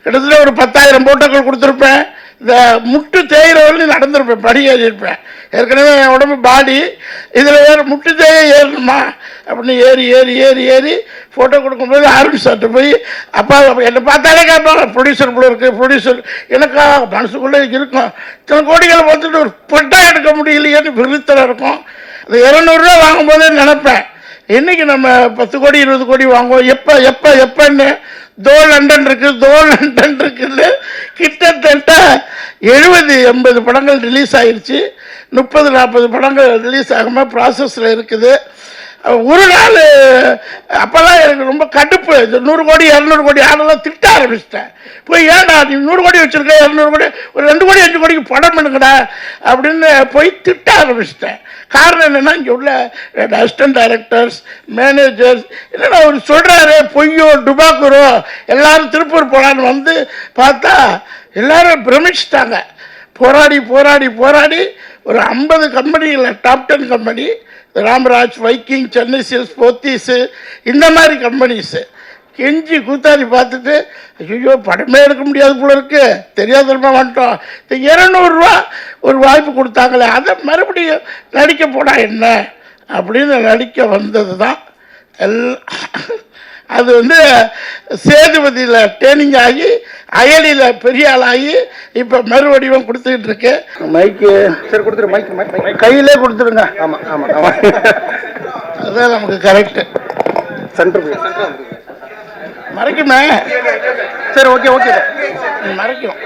கிட்டத்தட்ட ஒரு 10,000 போட்டோக்கள் கொடுத்துருப்பேன். இந்த முட்டு தேயிறவரையும் நடந்திருப்பேன், படி ஏறியிருப்பேன். ஏற்கனவே என் உடம்பு பாடி, இதில் வேறு முட்டு தேய ஏறணுமா அப்படின்னு ஏறி ஏறி ஏறி ஏறி ஃபோட்டோ கொடுக்கும்போது ஆரம்பி சார்ட்டு போய் அப்பா என்னை பார்த்தாலே கேட்பாங்க, ப்ரொடியூசர் கூட இருக்குது ப்ரொடியூசர். எனக்கா மனசுக்குள்ளே இருக்கும், இத்தனை கோடிகளை பார்த்துட்டு ஒரு பொட்டா எடுக்க முடியலையேன்னு விருத்தம் இருக்கும். அது 200 ரூபா வாங்கும்போதே நினைப்பேன், இன்றைக்கி நம்ம 10 கோடி 20 கோடி வாங்குவோம், எப்போன்னு. லண்டன் இருக்குன்னு கிட்டத்தட்ட 70-80 படங்கள் ரிலீஸ் ஆகிடுச்சு. 30-40 படங்கள் ரிலீஸ் ஆகாமல் ப்ராசஸில் இருக்குது. ஒரு நாள் அப்போல்லாம் எனக்கு ரொம்ப கடுப்பு. 100 கோடி 200 கோடி ஆடெல்லாம் திட்ட ஆரம்பிச்சிட்டேன். போய் ஏன்டா நீ 100 கோடி வச்சுருக்க, 200 கோடி ஒரு 2 கோடி 5 கோடிக்கு படம் பண்ணுங்கடா அப்படின்னு போய் திட்ட ஆரம்பிச்சிட்டேன். காரணம் என்னென்னா, இங்கே உள்ள அசிஸ்டன்ட் டைரக்டர்ஸ், மேனேஜர்ஸ் என்னென்னா அவர் சொல்கிறாரு பொய்யோ டுபாக்குரோ எல்லோரும் திருப்பூர் போகலான்னு வந்து பார்த்தா எல்லோரும் பிரமிச்சிட்டாங்க. போராடி போராடி போராடி ஒரு 50 கம்பெனிகளில் top 10 company, Ramraj, Viking, Chennai silks, Pothys, இந்த மாதிரி கம்பெனிஸு கெஞ்சி கூத்தாடி பார்த்துட்டு ஐயோ படமே எடுக்க முடியாது போல இருக்கு, தெரியாதமா வந்துட்டோம். 200 ரூபா ஒரு வாய்ப்பு கொடுத்தாங்களே, அதை மறுபடியும் நடிக்க போனால் என்ன அப்படின்னு நடிக்க வந்தது தான் அது வந்து சேதுபதியில் ட்ரெயினிங் ஆகி அயலியில் பெரிய ஆளாகி இப்போ மறுவடிவம் கொடுத்துக்கிட்டு இருக்கு. மைக்கு சரி கொடுத்துரு, மைக்கு கையிலே கொடுத்துருங்க. ஆமாம் ஆமாம் ஆமாம், அதுதான் நமக்கு கரெக்டு. சென்டர் மறைக்குமே, சரி ஓகே ஓகே மறைக்கும்.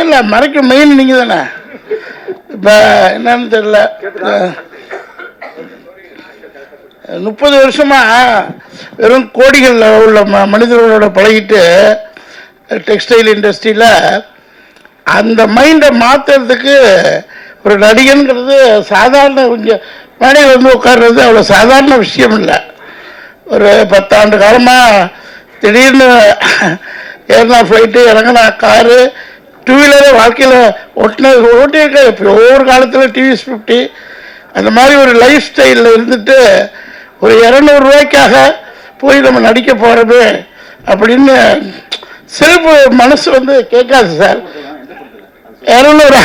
இல்லை மறைக்கும், மெயின் நீங்கள் தானே. இப்போ என்னன்னு தெரியல, 30 வருஷமாக வெறும் கோடிகளில் உள்ள மனிதர்களோட பழகிட்டு டெக்ஸ்டைல் இண்டஸ்ட்ரியில் அந்த மைண்டை மாற்றுறதுக்கு ஒரு நடிகனுங்கிறது சாதாரண, கொஞ்சம் மேடையில் வந்து உட்கார்றது அவ்வளோ சாதாரண விஷயம் இல்லை. ஒரு 10 ஆண்டு காலமாக திடீர்னு ஏறினா ஃப்ளைட்டு, இறங்கினா காரு, 2 வீலரு வாழ்க்கையில் ஓட்டியிருக்கேன். இப்போ ஒவ்வொரு காலத்தில் டிவிஎஸ் 50 அந்த மாதிரி ஒரு லைஃப் ஸ்டைலில் இருந்துட்டு ஒரு 200 ரூபாய்க்காக போய் நம்ம நடிக்க போகிறது அப்படின்னு செல்ஃபு மனசு வந்து கேட்காது சார். 200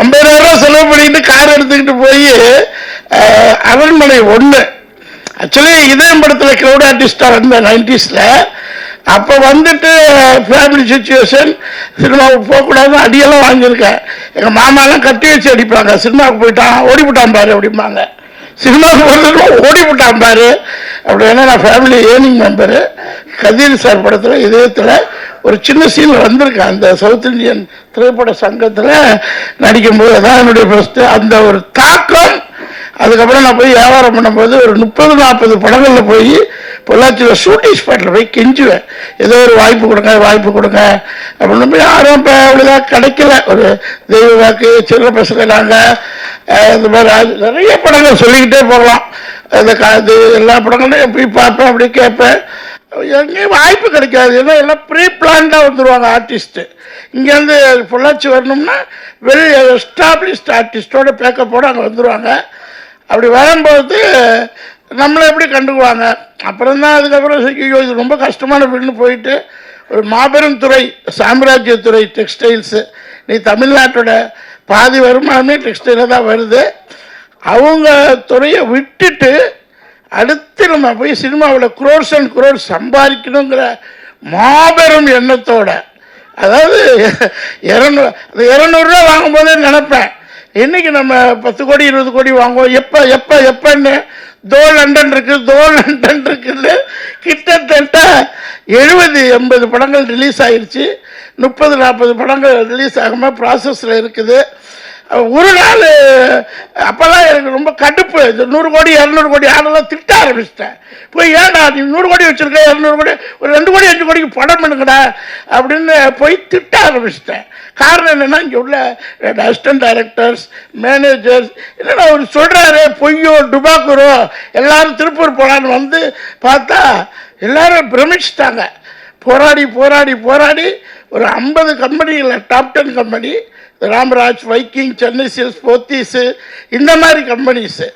50,000 ரூபா செலவு பண்ணிட்டு கார் எடுத்துக்கிட்டு போய் அரண்மனை 1 ஆக்சுவலி இதயம் படத்தில் க்ரௌட் ஆர்டிஸ்டாக இருந்த 90ஸ்ல அப்போ வந்துட்டு ஃபேமிலி சுச்சுவேஷன், சினிமாவுக்கு போகக்கூடாதுன்னு அடியெல்லாம் வாங்கியிருக்கேன். எங்கள் மாமாலாம் கட்டி வச்சு அடிப்பாங்க, சினிமாவுக்கு போயிட்டான் ஓடிவிட்டான் பாரு அப்படிம்பாங்க, சினிமாவுக்கு போகிறதுக்கு ஓடிவிட்டான் பாரு அப்படி. ஏன்னா நான் ஃபேமிலி ஏர்னிங் மெம்பரு. கதிர் சார் படத்தில் இதயத்தில் ஒரு சின்ன சீன் வந்திருக்கேன், அந்த சவுத் இந்தியன் திரைப்பட சங்கத்தில் நடிக்கும்போது தான் என்னுடைய ஃபஸ்ட்டு அந்த ஒரு தாக்கம். அதுக்கப்புறம் நான் போய் வியாபாரம் பண்ணும்போது ஒரு 30-40 படங்களில் போய் பொள்ளாச்சியில் ஷூட்டிங் ஸ்பாட்டில் போய் கெஞ்சுவேன், ஏதோ ஒரு வாய்ப்பு கொடுங்க அப்படின்னு. போய் யாரும் இப்போ அப்படிதான் கிடைக்கல. ஒரு தெய்வ வாக்கு, சின்ன பசங்க நாங்கள், இந்த மாதிரி நிறைய படங்கள் சொல்லிக்கிட்டே போகலாம். அது எல்லா படங்களையும் போய் பார்ப்பேன், அப்படி கேட்பேன். எங்கேயும் வாய்ப்பு கிடைக்காது, ஏன்னா எல்லாம் ப்ரீ பிளான்டாக வந்துடுவாங்க ஆர்டிஸ்ட்டு. இங்கேருந்து பொள்ளாச்சி வரணும்னா வெல் எஸ்டாப்ளிஷ்ட் ஆர்டிஸ்டோட பேக்கப்போடு அங்கே வந்துடுவாங்க. அப்படி வரும்போது நம்மளை எப்படி கண்டுக்குவாங்க. அப்புறம் தான் அதுக்கப்புறம் ஐயோ இது ரொம்ப கஷ்டமான வீடுன்னு போயிட்டு ஒரு மாபெரும் துறை, சாம்ராஜ்யத்துறை டெக்ஸ்டைல்ஸு. நீ தமிழ்நாட்டோட பாதி வருமானமே டெக்ஸ்டைலில் தான் வருது. அவங்க துறையை விட்டுட்டு அடுத்து நம்ம போய் சினிமாவில் குரோர்ஸ் அண்ட் குரோர்ஸ் சம்பாதிக்கணுங்கிற மாபெரும் எண்ணத்தோட, அதாவது 200 ரூபா வாங்கும்போதே நினைப்பேன், இன்றைக்கி நம்ம 10 கோடி 20 கோடி வாங்குவோம், எப்போன்னு. லண்டன் இருக்குன்னு கிட்டத்தட்ட 70-80 படங்கள் ரிலீஸ் ஆகிடுச்சு. 30-40 படங்கள் ரிலீஸ் ஆகாமல் ப்ராசஸில் இருக்குது. ஒரு நாள் அப்போல்லாம் எனக்கு ரொம்ப கடுப்பு. 100 கோடி 200 கோடி ஆடெல்லாம் திட்ட ஆரம்பிச்சிட்டேன். போய் ஏன்டா நீ 100 கோடி வச்சுருக்க, 200 கோடி ஒரு 2 கோடி 5 கோடிக்கு படம் பண்ணுங்கடா அப்படின்னு போய் திட்ட ஆரம்பிச்சிட்டேன். காரணம் என்னென்னா, இங்கே உள்ள அசிஸ்டன்ட் டைரக்டர்ஸ், மேனேஜர்ஸ் என்னென்னா அவர் சொல்கிறாரு பொய்யோ டுபாக்குரோ எல்லோரும் திருப்பூர் போகலான்னு வந்து பார்த்தா எல்லோரும் பிரமிச்சிட்டாங்க. போராடி போராடி போராடி ஒரு 50 கம்பெனிகளில் top 10 company, Ramraj, Viking, Chennai silks, Pothys, இந்த மாதிரி கம்பெனிஸு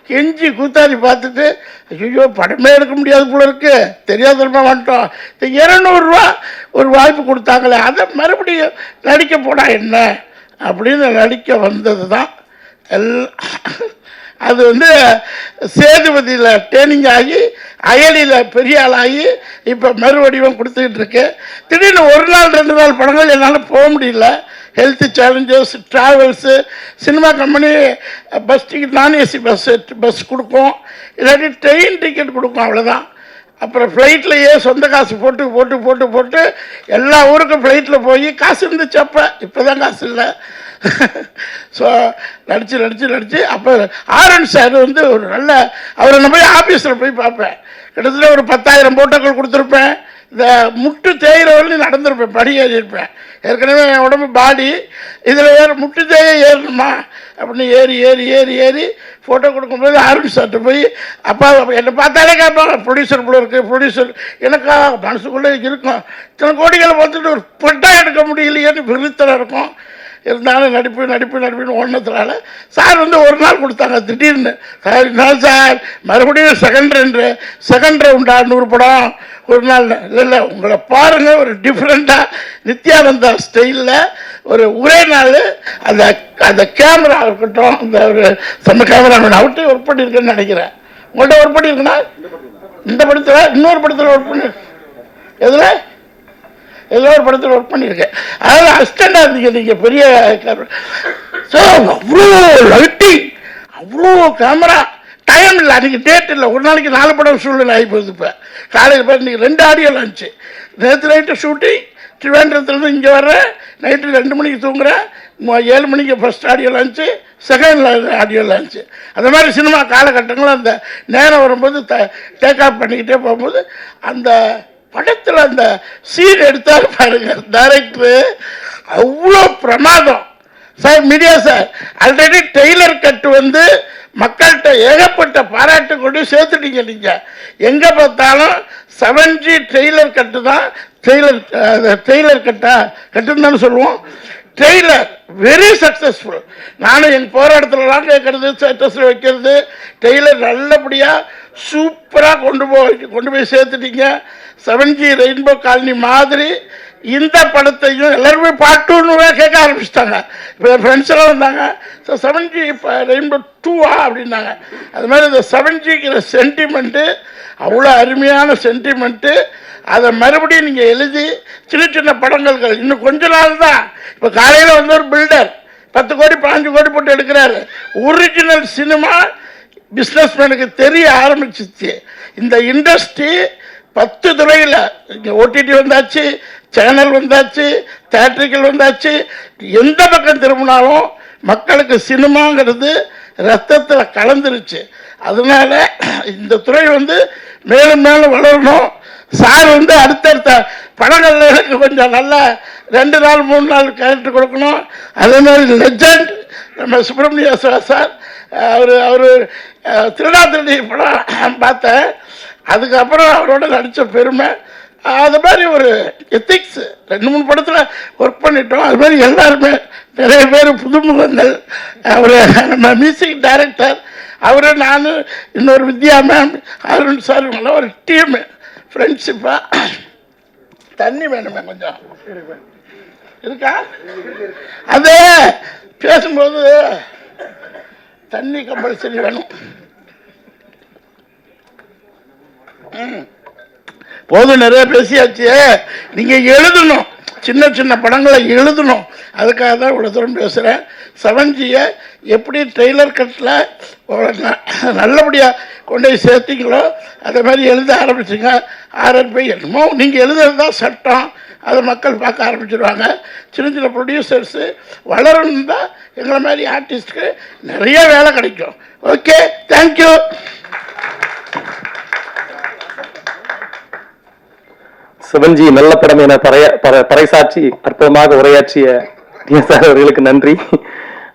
கெஞ்சி கூத்தாடி பார்த்துட்டு ஐயோ படமே எடுக்க முடியாது போல இருக்கு, தெரியாதமா வந்துட்டோம், இந்த 200 ரூபா ஒரு வாய்ப்பு கொடுத்தாங்களே அதை மறுபடியும் நடிக்க போனா என்ன அப்படின்னு நடிக்க வந்தது தான் அது வந்து சேதுபதியில் ட்ரெயினிங் ஆகி அயலியில் பெரிய ஆளாகி இப்போ மறுவடிவம் கொடுத்துக்கிட்டு இருக்கு. திடீர்னு ஒரு நாள் 2 நாள் படங்கள் என்னால் போக முடியல, health challenges, travels, cinema company bus ticket நான் ஏசி பஸ் கொடுக்கும், இல்லாட்டி ட்ரெயின் டிக்கெட் கொடுக்கும், அவ்வளோதான். அப்புறம் ஃப்ளைட்லையே சொந்த காசு போட்டு போட்டு போட்டு போட்டு எல்லா ஊருக்கும் ஃப்ளைட்டில் போய் காசு இருந்துச்சு அப்போ, இப்போ தான் காசு இல்லை. ஸோ நடித்து அப்போ ஆரன் சார் வந்து ஒரு நல்ல அவரை நான் போய் ஆஃபீஸில் போய் பார்ப்பேன். கிட்டத்தட்ட ஒரு 10,000 போட்டோக்கள் கொடுத்துருப்பேன். இந்த முட்டு தேயிறவர்கள் நடந்திருப்பேன், படி ஏறி இருப்பேன். ஏற்கனவே என் உடம்பு பாடி, இதில் வேறு முட்டு தேய ஏறணுமா அப்படின்னு ஏறி ஏறி ஏறி ஏறி ஃபோட்டோ கொடுக்கும்போது ஆரன் சார்கிட்ட போய் அப்பா என்னை பார்த்தாலே கேட்பாங்க, ப்ரொடியூசர் போல இருக்குது, ப்ரொடியூசர் எனக்கா மனசுக்குள்ளே இருக்கும், இத்தனை கோடிகளை பார்த்துட்டு ஒரு பட்டா எடுக்க முடியலையேன்னு விருத்தம் இருக்கும். இருந்தாலும் நடிப்புன்னு ஒன்றதுனால சார் வந்து ஒரு நாள் கொடுத்தாங்க திடீர்னு, சார் என்ன சார் மறுபடியும் செகண்ட் ரவுண்டா 100 படம் ஒரு நாள். இல்லை உங்களை பாருங்கள், ஒரு டிஃப்ரெண்ட்டாக நித்யானந்தா ஸ்டைலில் ஒரு ஒரே நாள் அந்த அந்த கேமரா இருக்கட்டும், அந்த ஒரு செம்ம கேமராமேன் அவர்கிட்ட ஒர்க் பண்ணியிருக்கேன்னு நினைக்கிறேன். உங்கள்கிட்ட ஒர்க் பண்ணியிருக்கேன்னா இந்த படத்தில் இன்னொரு படத்தில் ஒர்க் பண்ணி எதில் ஏதோ ஒரு படத்தில் ஒர்க் பண்ணியிருக்கேன். அதாவது அசிஸ்டண்டாக இருந்தீங்க நீங்கள் பெரிய. ஸோ அவ்வளோ லைட்டிங், அவ்வளோ கேமரா, டைம் இல்லை, அன்றைக்கி டேட் இல்லை, ஒரு நாளைக்கு 4 படம் சூழ்நிலை ஆகி போகுது. இப்போ காலையில் போய் இன்றைக்கி 2 ஆடியோ லான்ச்சு, நேற்று நைட்டு ஷூட்டிங், திருவேண்டத்துலேருந்து இங்கே வர்றேன், நைட்டு 2 மணிக்கு தூங்குறேன், 7 மணிக்கு first audio launch, second audio launch. அந்த மாதிரி சினிமா காலகட்டங்களும் அந்த நேரம் வரும்போது டேக் ஆஃப் பண்ணிக்கிட்டே போகும்போது அந்த படத்தில் அந்த சீன் எடுத்தால் பாருங்க டைரக்டரு, அவ்வளோ பிரமாதம் sir. Media sir already trailer cut வந்து மக்கள்கிட்ட ஏகப்பட்ட பாராட்டு கொண்டு சேர்த்துட்டீங்க. நீங்கள் எங்கே பார்த்தாலும் 7G டெய்லர் கட்டு தான், டெய்லர் கட்டுன்னு தானே சொல்லுவோம். Tailor very successful. நானும் எங்கள் போராட்டத்துலலாம் கேட்குறது, ஸ்டேட்டஸில் வைக்கிறது, டெய்லர் நல்லபடியாக சூப்பராக கொண்டு போய் சேர்த்துட்டீங்க. 7G ரெயின்போ காலனி மாதிரி இந்த படத்தையும் எல்லாருமே பார்ட் 2 கேட்க ஆரம்பிச்சிட்டாங்க. இப்போ என் ஃப்ரெண்ட்ஸ் எல்லாம் வந்தாங்க, ஸோ 7G இப்போ ரெயின்போ 2 அப்படின்னாங்க. அது மாதிரி இந்த 7Gங்கிற சென்டிமெண்ட்டு அவ்வளோ அருமையான சென்டிமெண்ட்டு. அதை மறுபடியும் நீங்கள் எழுதி சின்ன சின்ன படங்கள் இன்னும் கொஞ்ச நாள் தான். இப்போ காலையில் வந்து ஒரு பில்டர் 10 கோடி 15 கோடி போட்டு எடுக்கிறாரு. ஒரிஜினல் சினிமா பிஸ்னஸ்மேனுக்கு தெரிய ஆரம்பிச்சிச்சு. இந்த இண்டஸ்ட்ரி 10 துறையில் இங்கே ஓடிடி வந்தாச்சு, சேனல் வந்தாச்சு, தியேட்டர்கள் வந்தாச்சு. எந்த பக்கம் திரும்பினாலும் மக்களுக்கு சினிமாங்கிறது ரத்தத்தில் கலந்துருச்சு. அதனால இந்த துறை வந்து மேலும் மேலும் வளரணும். சார் வந்து அடுத்தடுத்த படங்கள்ல எனக்கு கொஞ்சம் நல்லா 2 நாள் 3 நாள் கேரக்டர் கொடுக்கணும். அதே மாதிரி லெஜண்ட் நம்ம சுப்பிரமணிய சார், அவர் திருடாத்திரடி படம் பார்த்தேன், அதுக்கப்புறம் அவரோட நடித்த பெருமை. அது மாதிரி ஒரு எத்திக்ஸ் 2-3 படத்தில் ஒர்க் பண்ணிட்டோம். அது மாதிரி எல்லாருமே நிறைய பேர் புதுமுகங்கள். அவர் நம்ம மியூசிக் டைரக்டர், அவர், நான், இன்னொரு வித்யா மேம், அருண் சார், இவங்கெல்லாம் ஒரு டீமு ஃப்ரெண்ட்ஷிப்பாக. தண்ணி வேணுமே கொஞ்சம் இருக்கா? அது பேசும்போது தண்ணி கம்பல்சரி வேணும். போதும், நிறைய பேசியாச்சு. நீங்கள் எழுதணும், சின்ன சின்ன படங்களை எழுதணும். அதுக்காக தான் இவ்வளோ தூரம் பேசுகிறேன். 7Gயை எப்படி ட்ரெய்லர் கட்டில் நல்லபடியாக கொண்டு போய் சேர்த்திங்களோ அதே மாதிரி எழுத ஆரம்பிச்சுங்க. RRP என்னமோ நீங்கள் எழுதுறது தான் சட்டம், அதை மக்கள் பார்க்க ஆரம்பிச்சிடுவாங்க. சின்ன சின்ன ப்ரொடியூசர்ஸு வளரணும் தான் எங்களை மாதிரி ஆர்டிஸ்ட்டுக்கு நிறைய வேலை கிடைக்கும். Okay, thank you. சிவன்ஜி நல்ல படம் என பறைசாற்றி அற்புதமாக உரையாற்றிய அவர்களுக்கு நன்றி.